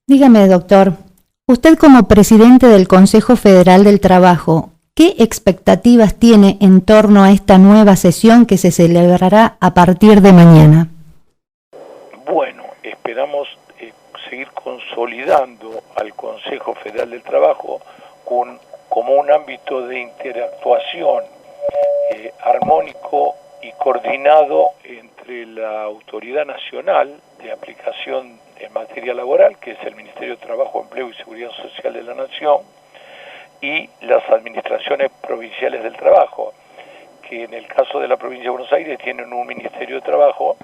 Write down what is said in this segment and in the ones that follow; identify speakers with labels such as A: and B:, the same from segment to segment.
A: Dígame, doctor, usted como presidente del Consejo Federal del Trabajo, ¿qué expectativas tiene en torno a esta nueva sesión que se celebrará a partir de mañana?
B: Bueno, esperamos seguir consolidando al Consejo Federal del Trabajo como un ámbito de interactuación armónico y coordinado entre la Autoridad Nacional de Aplicación en Materia Laboral, que es el Ministerio de Trabajo, Empleo y Seguridad Social de la Nación, y las administraciones provinciales del trabajo, que en el caso de la provincia de Buenos Aires tienen un Ministerio de Trabajo,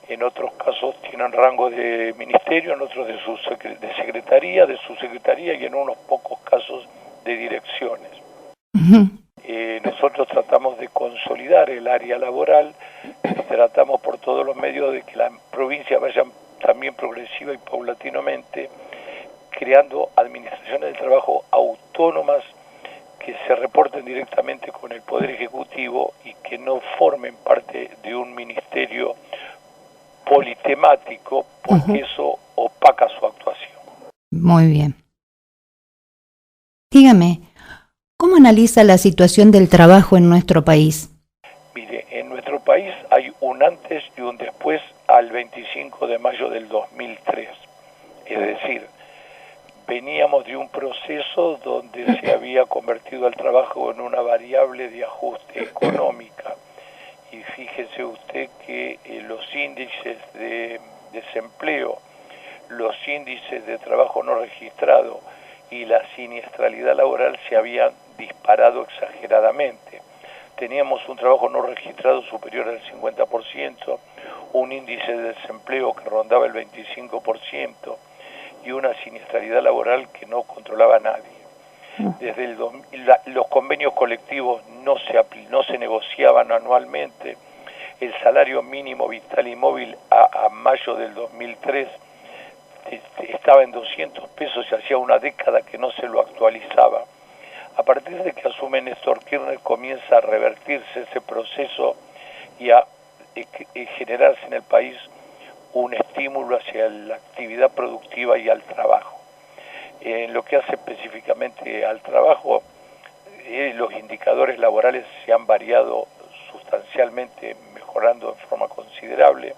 B: en otros casos tienen rango de ministerio, en otros de secretaría, de subsecretaría y en unos pocos casos de direcciones. Nosotros tratamos de consolidar el área laboral, tratamos por todos los medios de que la provincia vaya también progresiva y paulatinamente creando administraciones de trabajo autónomas que se reporten directamente con el Poder Ejecutivo y que no formen parte de un ministerio politemático, porque eso opaca su actuación.
A: Muy bien. Dígame, ¿cómo analiza la situación del trabajo en nuestro país?
B: Mire, en nuestro país hay un antes y un después al 25 de mayo del 2003. Es decir, veníamos de un proceso donde se había convertido el trabajo en una variable de ajuste económica. Y fíjese usted que los índices de desempleo, los índices de trabajo no registrado y la siniestralidad laboral se habían disparado exageradamente. Teníamos un trabajo no registrado superior al 50%, un índice de desempleo que rondaba el 25% y una siniestralidad laboral que no controlaba a nadie. Desde los convenios colectivos no se negociaban anualmente. El salario mínimo vital y móvil a mayo del 2003 estaba en 200 pesos y hacía una década que no se lo actualizaba. A partir de que asume Néstor Kirchner comienza a revertirse ese proceso y a generarse en el país un estímulo hacia la actividad productiva y al trabajo. En lo que hace específicamente al trabajo, los indicadores laborales se han variado sustancialmente, mejorando en forma considerable.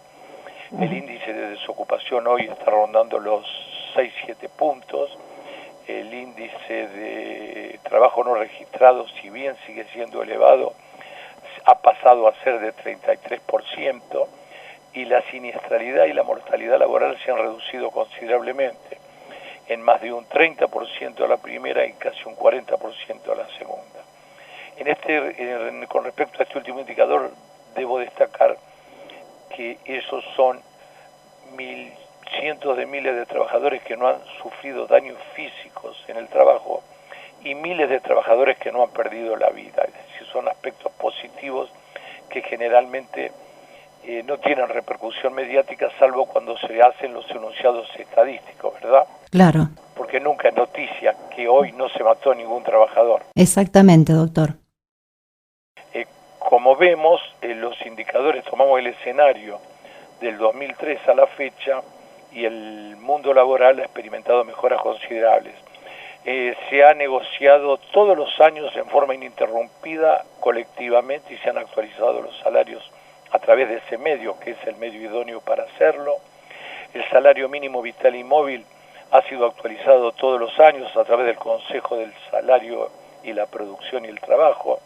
B: El índice de desocupación hoy está rondando los 6-7 puntos. El índice de trabajo no registrado, si bien sigue siendo elevado, ha pasado a ser de 33%, y la siniestralidad y la mortalidad laboral se han reducido considerablemente, en más de un 30% a la primera y casi un 40% a la segunda. Con respecto a este último indicador, debo destacar que esos son cientos de miles de trabajadores que no han sufrido daños físicos en el trabajo y miles de trabajadores que no han perdido la vida. Es decir, son aspectos positivos que generalmente no tienen repercusión mediática, salvo cuando se hacen los enunciados estadísticos, ¿verdad?
A: Claro.
B: Porque nunca es noticia que hoy no se mató ningún trabajador.
A: Exactamente, doctor.
B: Como vemos, los indicadores, tomamos el escenario del 2003 a la fecha y el mundo laboral ha experimentado mejoras considerables. Se ha negociado todos los años en forma ininterrumpida colectivamente y se han actualizado los salarios a través de ese medio, que es el medio idóneo para hacerlo. El salario mínimo vital y móvil ha sido actualizado todos los años a través del Consejo del Salario y la Producción y el Trabajo.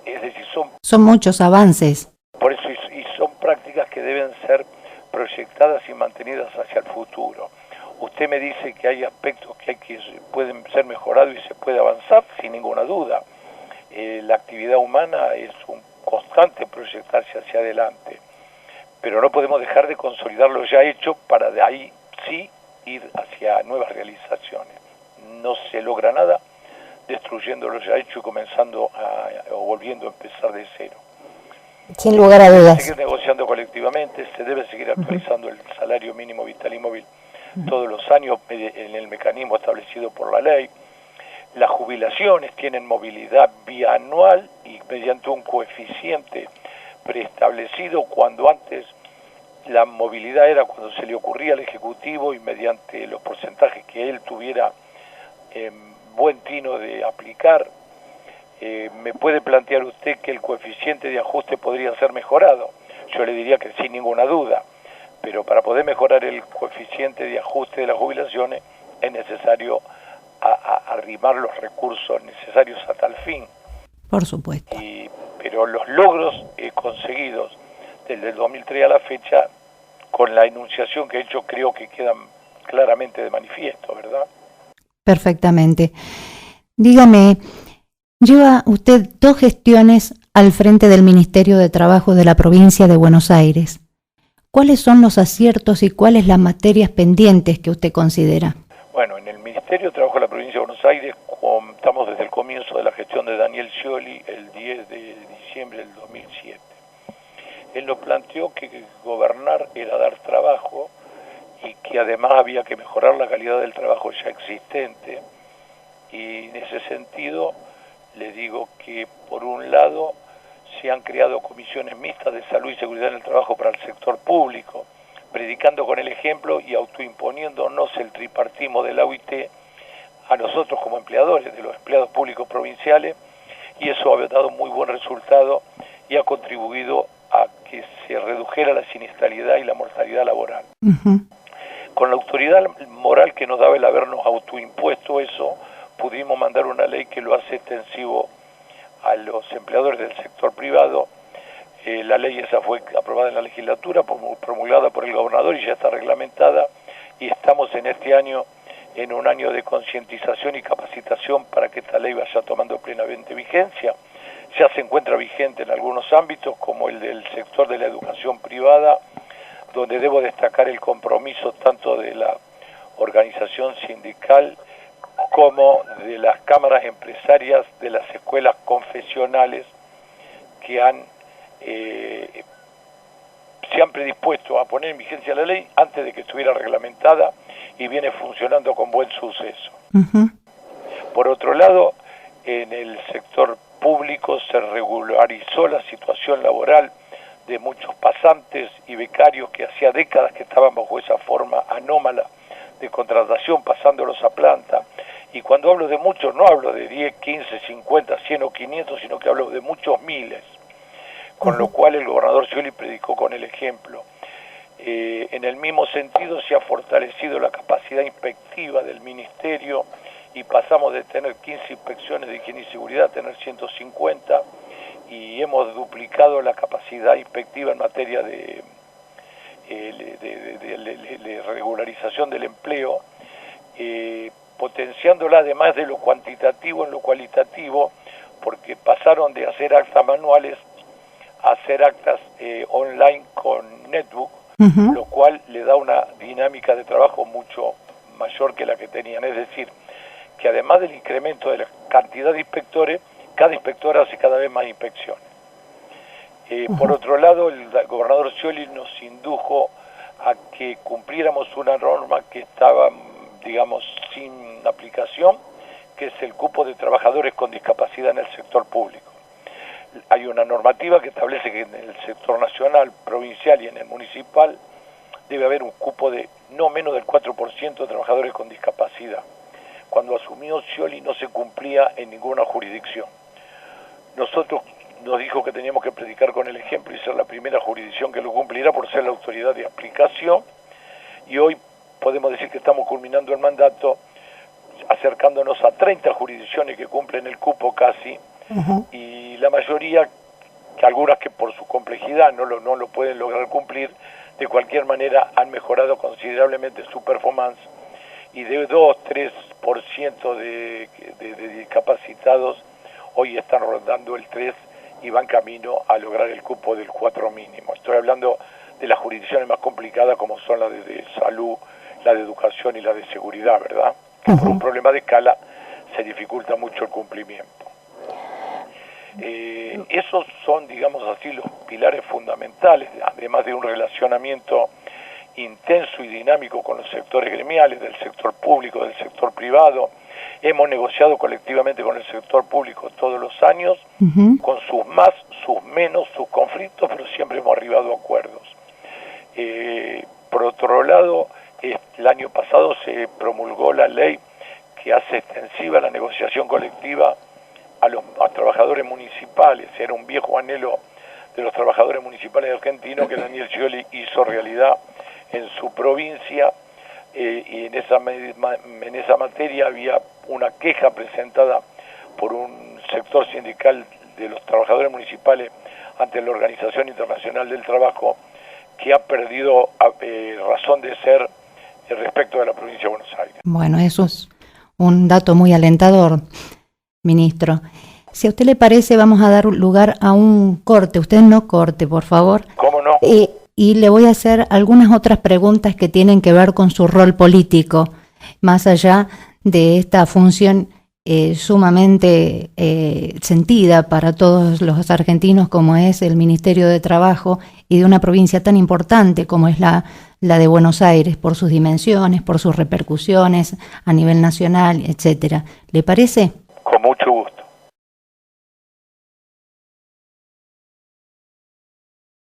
B: Es decir,
A: son muchos avances.
B: Por eso, y son prácticas que deben ser proyectadas y mantenidas hacia el futuro. Usted me dice que hay aspectos que pueden ser mejorados y se puede avanzar, sin ninguna duda. La actividad humana es un constante proyectarse hacia adelante, pero no podemos dejar de consolidar lo ya hecho para de ahí sí ir hacia nuevas realizaciones. No se logra nada destruyendo lo ya hecho y comenzando o volviendo a empezar de cero.
A: Sin lugar a dudas.
B: Se debe seguir negociando colectivamente, se debe seguir actualizando el salario mínimo vital y móvil todos los años en el mecanismo establecido por la ley. Las jubilaciones tienen movilidad bianual y mediante un coeficiente preestablecido, cuando antes la movilidad era cuando se le ocurría al Ejecutivo y mediante los porcentajes que él tuviera buen tino de aplicar. ¿Me puede plantear usted que el coeficiente de ajuste podría ser mejorado? Yo le diría que sin ninguna duda, pero para poder mejorar el coeficiente de ajuste de las jubilaciones es necesario arrimar los recursos necesarios a tal fin.
A: Por supuesto.
B: Pero los logros conseguidos desde el 2003 a la fecha, con la enunciación que he hecho, creo que quedan claramente de manifiesto, ¿verdad?
A: Perfectamente. Dígame, lleva usted 2 gestiones al frente del Ministerio de Trabajo de la provincia de Buenos Aires. ¿Cuáles son los aciertos y cuáles las materias pendientes que usted considera?
B: Bueno, en el Ministerio de Trabajo de la provincia de Buenos Aires estamos desde el comienzo de la gestión de Daniel Scioli, el 10 de diciembre del 2007. Él nos planteó que gobernar era dar trabajo y que además había que mejorar la calidad del trabajo ya existente. Y en ese sentido le digo que por un lado se han creado comisiones mixtas de salud y seguridad en el trabajo para el sector público, predicando con el ejemplo y autoimponiéndonos el tripartismo de la OIT a nosotros como empleadores de los empleados públicos provinciales, y eso ha dado muy buen resultado y ha contribuido a que se redujera la siniestralidad y la mortalidad laboral. Con la autoridad moral que nos daba el habernos autoimpuesto eso, pudimos mandar una ley que lo hace extensivo a los empleadores del sector privado. La ley esa fue aprobada en la legislatura, promulgada por el gobernador y ya está reglamentada, y estamos en este año en un año de concientización y capacitación para que esta ley vaya tomando plenamente vigencia. Ya se encuentra vigente en algunos ámbitos, como el del sector de la educación privada, donde debo destacar el compromiso tanto de la organización sindical como de las cámaras empresarias de las escuelas confesionales que se han predispuesto a poner en vigencia la ley antes de que estuviera reglamentada y viene funcionando con buen suceso. Por otro lado, en el sector público se regularizó la situación laboral de muchos pasantes y becarios que hacía décadas que estaban bajo esa forma anómala de contratación, pasándolos a planta. Y cuando hablo de muchos, no hablo de 10, 15, 50, 100 o 500, sino que hablo de muchos miles. Con lo cual el gobernador Scioli predicó con el ejemplo. En el mismo sentido se ha fortalecido la capacidad inspectiva del ministerio y pasamos de tener 15 inspecciones de higiene y seguridad a tener 150, y hemos duplicado la capacidad inspectiva en materia de regularización del empleo, potenciándola además de lo cuantitativo en lo cualitativo, porque pasaron de hacer actas manuales a hacer actas online con netbook, lo cual le da una dinámica de trabajo mucho mayor que la que tenían. Es decir, que además del incremento de la cantidad de inspectores, cada inspector hace cada vez más inspecciones. Por otro lado, el gobernador Scioli nos indujo a que cumpliéramos una norma que estaba, digamos, sin aplicación, que es el cupo de trabajadores con discapacidad en el sector público. Hay una normativa que establece que en el sector nacional, provincial y en el municipal debe haber un cupo de no menos del 4% de trabajadores con discapacidad. Cuando asumió Scioli no se cumplía en ninguna jurisdicción. Nosotros nos dijo que teníamos que predicar con el ejemplo y ser la primera jurisdicción que lo cumpliera por ser la autoridad de aplicación, y hoy podemos decir que estamos culminando el mandato acercándonos a 30 jurisdicciones que cumplen el cupo casi, y la mayoría, que algunas que por su complejidad no lo pueden lograr cumplir, de cualquier manera han mejorado considerablemente su performance, y de 2-3% de discapacitados hoy están rondando el 3 y van camino a lograr el cupo del 4 mínimo. Estoy hablando de las jurisdicciones más complicadas como son las de salud, la de educación y la de seguridad, ¿verdad? Que por un problema de escala se dificulta mucho el cumplimiento. Esos son, digamos así, los pilares fundamentales, además de un relacionamiento intenso y dinámico con los sectores gremiales, del sector público, del sector privado. Hemos negociado colectivamente con el sector público todos los años, con sus más, sus menos, sus conflictos, pero siempre hemos arribado a acuerdos. Por otro lado, el año pasado se promulgó la ley que hace extensiva la negociación colectiva a trabajadores municipales. Era un viejo anhelo de los trabajadores municipales argentinos que Daniel Scioli hizo realidad en su provincia, y en esa materia había una queja presentada por un sector sindical de los trabajadores municipales ante la Organización Internacional del Trabajo, que ha perdido razón de ser respecto de la provincia de Buenos Aires.
A: Bueno, eso es un dato muy alentador, ministro. Si a usted le parece, vamos a dar lugar a un corte. Usted no corte, por favor.
B: ¿Cómo no?
A: Y le voy a hacer algunas otras preguntas que tienen que ver con su rol político, más allá de esta función sumamente sentida para todos los argentinos como es el Ministerio de Trabajo, y de una provincia tan importante como es la de Buenos Aires, por sus dimensiones, por sus repercusiones a nivel nacional, etcétera. ¿Le parece?